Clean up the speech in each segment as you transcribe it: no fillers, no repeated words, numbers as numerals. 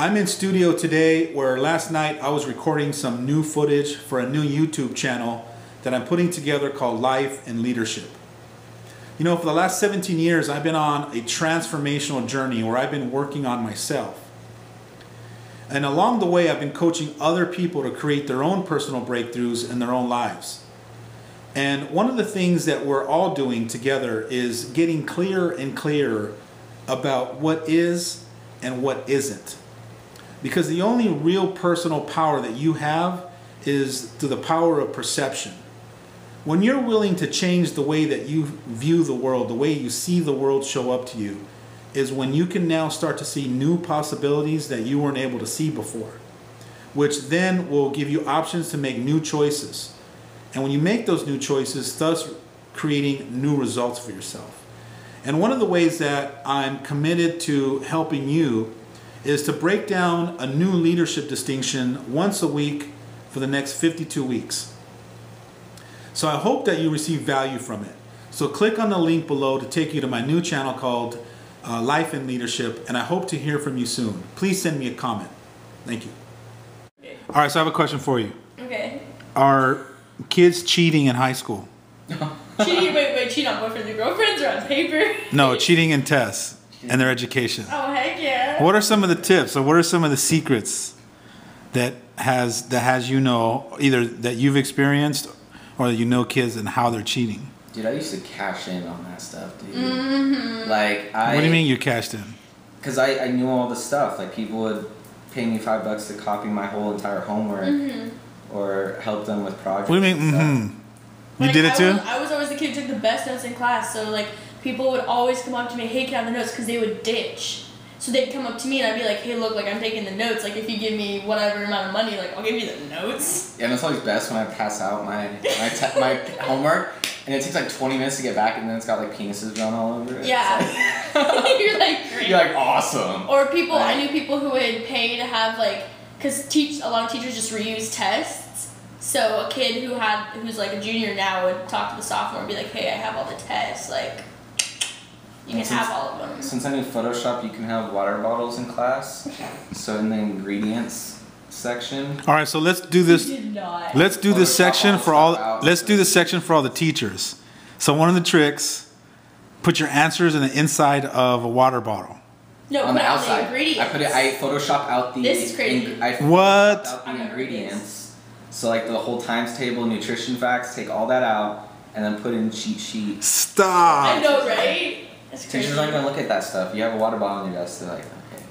I'm in studio today where last night I was recording some new footage for a new YouTube channel that I'm putting together called Life and Leadership. You know, for the last 17 years, I've been on a transformational journey where I've been working on myself. And along the way, I've been coaching other people to create their own personal breakthroughs in their own lives. And one of the things that we're all doing together is getting clearer and clearer about what is and what isn't. Because the only real personal power that you have is through the power of perception. When you're willing to change the way that you view the world, the way you see the world show up to you, is when you can now start to see new possibilities that you weren't able to see before, which then will give you options to make new choices. And when you make those new choices, thus creating new results for yourself. And one of the ways that I'm committed to helping you is to break down a new leadership distinction once a week for the next 52 weeks. So I hope that you receive value from it. So click on the link below to take you to my new channel called Life and Leadership, and I hope to hear from you soon. Please send me a comment. Thank you. All right, so I have a question for you. Okay. Are kids cheating in high school? Cheating? Wait, cheat on boyfriends and girlfriends or on paper? No, cheating in tests and their education. Oh, heck yeah. What are some of the tips, or what are some of the secrets that has you know, either that you've experienced or that you know kids and how they're cheating? Dude, I used to cash in on that stuff, dude. Mm-hmm. Like, What do you mean you cashed in? Because I knew all the stuff. Like, people would pay me $5 to copy my whole entire homework or help them with projects. What do you mean, You Like, did it too? I was always the kid who took the best notes in class, so like people would always come up to me, hey, can I have the notes? Because they would ditch. So they'd come up to me and I'd be like, hey, look, like I'm taking the notes. Like if you give me whatever amount of money, like I'll give you the notes. Yeah, and it's always best when I pass out my homework and it takes like 20 minutes to get back and then it's got like penises drawn all over it. Yeah. You're like, great. You're like, awesome. Or people, I knew people who would pay to have like, because a lot of teachers just reuse tests. So a kid who's like a junior now would talk to the sophomore and be like, hey, I have all the tests, like, you can have all of them. Since I knew Photoshop, you can have water bottles in class. So in the ingredients section. All right, so let's do this. You did not. Let's do this section for all. Let's do this section for all the teachers. So one of the tricks: put your answers in the inside of a water bottle. No, on the outside. The ingredients. I Photoshop out the. This is crazy. What? Out the ingredients. So like the whole times table, nutrition facts, take all that out, and then put in cheat sheet. Stop. I know, right? That's crazy. Teachers aren't gonna look at that stuff. You have a water bottle on your desk, they're like, okay,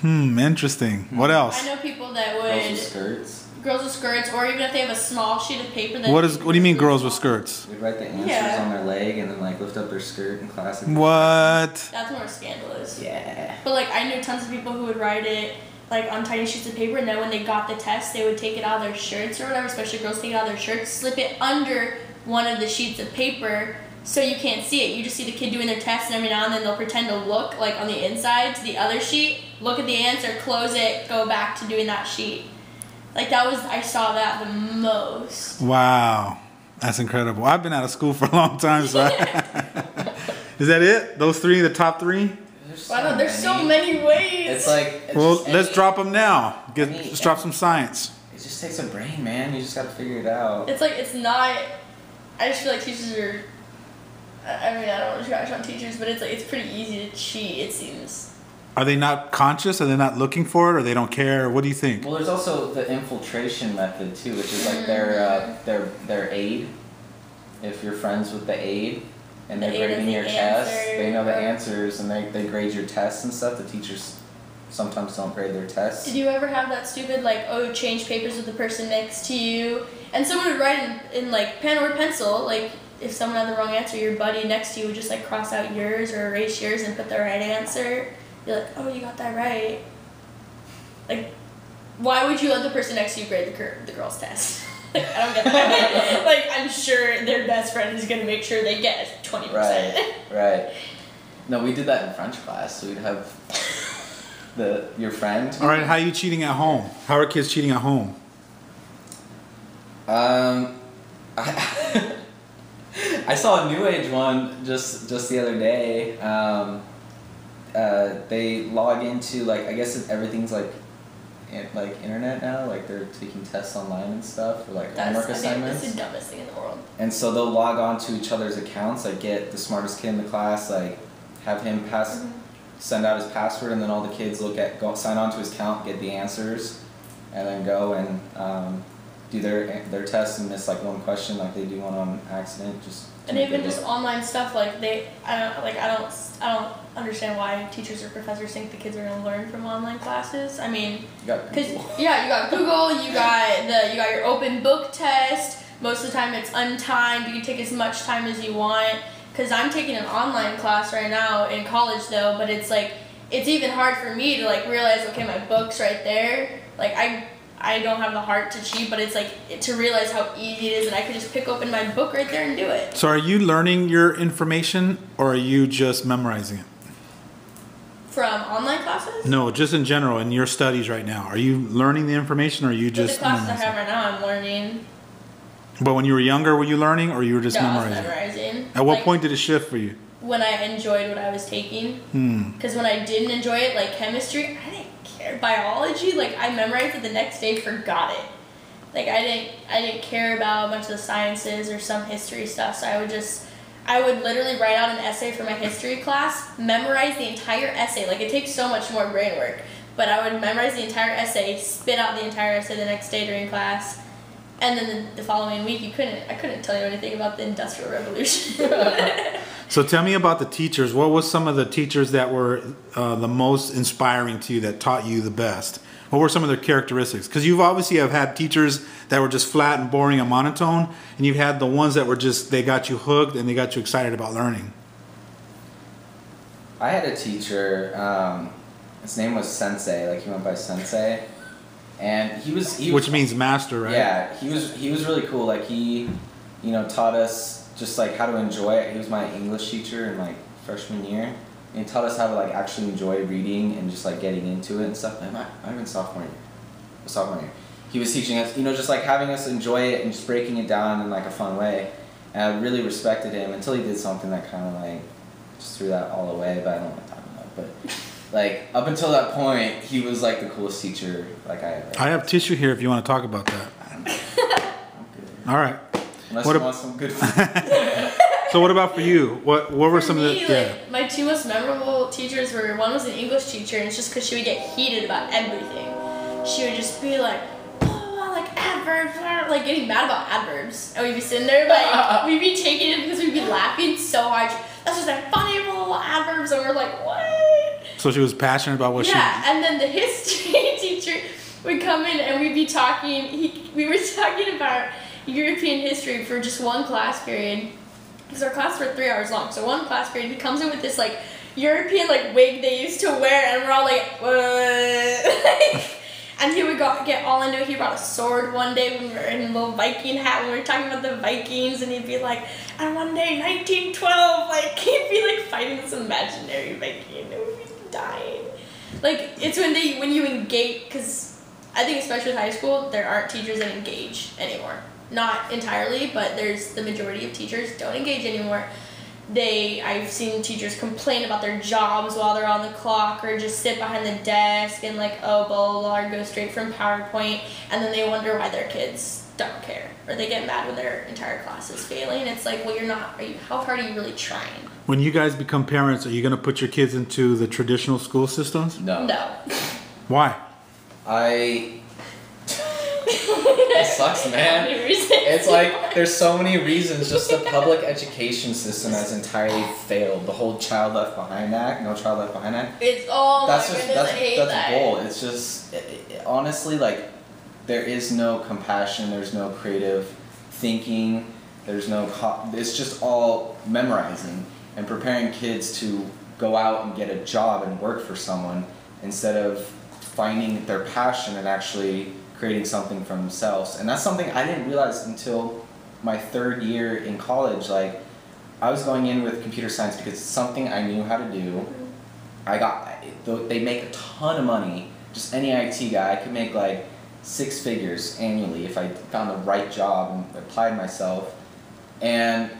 cool. Interesting. What else? I know people that would. Girls with skirts. Girls with skirts, or even if they have a small sheet of paper. That What do you mean, girls with skirts? They'd write the answers on their leg and then like lift up their skirt in class. What? That's more scandalous. Yeah. But like I knew tons of people who would write it like on tiny sheets of paper, and then when they got the test, they would take it out of their shirts or whatever. Especially girls take it out of their shirts, slip it under one of the sheets of paper. So you can't see it. You just see the kid doing their test, and every now and then they'll pretend to look like on the inside to the other sheet, look at the answer, close it, go back to doing that sheet. Like I saw that the most. Wow, that's incredible. I've been out of school for a long time, so is that it? Those three, the top three? There's so many ways. It's like. Let's drop them now. Let's drop some science. It just takes a brain, man. You just gotta figure it out. It's like it's not. I just feel like teachers are. I mean, I don't want to trash on teachers, but it's like it's pretty easy to cheat. It seems. Are they not conscious? Are they not looking for it, or they don't care? What do you think? Well, there's also the infiltration method too, which is like their aid. If you're friends with the aide and they're grading your tests, they know the answers and they grade your tests and stuff. The teachers sometimes don't grade their tests. Did you ever have that stupid like, oh, change papers with the person next to you, and someone would write in like pen or pencil, like if someone had the wrong answer, your buddy next to you would just like cross out yours or erase yours and put the right answer. You're like, oh, you got that right. Like, why would you let the person next to you grade the girl's test? Like, I don't get that. Like, I'm sure their best friend is gonna make sure they get 20%. Right. No, we did that in French class. So we'd have your friend. All right, how are you cheating at home? How are kids cheating at home? I saw a New Age one just the other day. they log into like, I guess everything's like internet now, like they're taking tests online and stuff, or like homework assignments. That's the dumbest thing in the world. And so they'll log on to each other's accounts, like get the smartest kid in the class, like have him send out his password, and then all the kids go sign on to his account, get the answers, and then go and do their test and miss like one question, like they do one on accident. And even just online stuff, like I don't understand why teachers or professors think the kids are gonna learn from online classes. I mean, because you got Google, you got your open book test. Most of the time it's untimed. You can take as much time as you want. Because I'm taking an online class right now in college though, but it's like it's even hard for me to like realize, okay, my book's right there. Like I don't have the heart to cheat, but it's like to realize how easy it is, and I could just pick open my book right there and do it. So are you learning your information, or are you just memorizing it? From online classes? No, just in general, in your studies right now. Are you learning the information, or are you just the classes I have right now, I'm learning. But when you were younger, were you learning, or you were just memorizing? I was memorizing. At what point did it shift for you? When I enjoyed what I was taking. Because when I didn't enjoy it, like chemistry, I didn't care. Biology, like I memorized it the next day, forgot it. Like I didn't care about a bunch of the sciences or some history stuff. So I would literally write out an essay for my history class, memorize the entire essay. Like it takes so much more brain work, but I would memorize the entire essay, spit out the entire essay the next day during class. And then the following week, I couldn't tell you anything about the Industrial Revolution. So tell me about the teachers. What was some of the teachers that were the most inspiring to you, that taught you the best? What were some of their characteristics? Because you've obviously have had teachers that were just flat and boring and monotone, and you've had the ones that were just, they got you hooked and they got you excited about learning. I had a teacher, his name was Sensei, like he went by Sensei. And he was which means master, right? Yeah, he was really cool. Like he, taught us just like how to enjoy it. He was my English teacher in like freshman year, and he taught us how to like actually enjoy reading and just like getting into it and stuff. Not even sophomore year. He was teaching us, just like having us enjoy it and just breaking it down in like a fun way. And I really respected him until he did something that kind of like just threw that all away. But I don't want to talk about it. But like up until that point, he was like the coolest teacher like I ever had. I have tissue here if you want to talk about that. I'm good. All right. Unless you want some good food. So what about for you? What were some of the my two most memorable teachers were, one was an English teacher, and it's just because she would get heated about everything. She would just be like, oh, like adverbs, like getting mad about adverbs, and we'd be sitting there like we'd be taking it because we'd be laughing so hard. That's just like funny little adverbs, and we're like, what? So she was passionate about what she... Yeah, and then the history teacher would come in and we'd be talking, we were talking about European history for just one class period. Because our classes were 3 hours long, so one class period, he comes in with this like European like wig they used to wear, and we're all like, what? And he would get all into it. He brought a sword one day when we were in a little Viking hat when we were talking about the Vikings, and he'd be like, and one day 1912, like he'd be like fighting this imaginary Viking, and we'd be dying. Like it's when you engage, because I think especially with high school, there aren't teachers that engage anymore. Not entirely, but there's the majority of teachers don't engage anymore. I've seen teachers complain about their jobs while they're on the clock, or just sit behind the desk and like, oh, blah, blah, blah, or go straight from PowerPoint, and then they wonder why their kids don't care, or they get mad when their entire class is failing. It's like, well, how hard are you really trying? When you guys become parents, are you going to put your kids into the traditional school systems? No. Why? It sucks, man. It's like there's so many reasons. Just the public education system has entirely failed. The whole Child Left Behind Act, No Child Left Behind Act. It's all that's bull. It's just honestly, like, there is no compassion. There's no creative thinking. There's no. It's just all memorizing and preparing kids to go out and get a job and work for someone instead of finding their passion and actually creating something for themselves. And that's something I didn't realize until my 3rd year in college. Like, I was going in with computer science because it's something I knew how to do. They make a ton of money. Just any IT guy, I could make like 6 figures annually if I found the right job and applied myself. And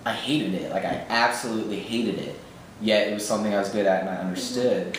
I hated it. Like, I absolutely hated it. yet it was something I was good at and I understood.